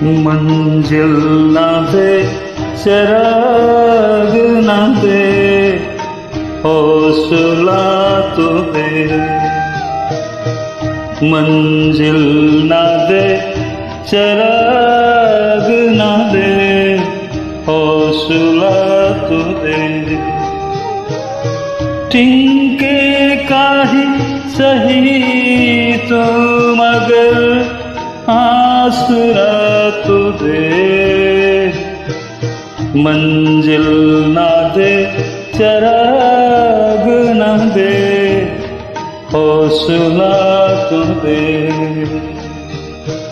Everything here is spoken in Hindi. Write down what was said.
मंजिल ना दे चिराग ना दे हौसला तो दे। मंजिल ना दे चिराग ना दे हौसला तो दे। टिंके का ही सही तो मगर आसरा तो दे। मंजिल ना दे चिराग ना दे हौसला तो दे।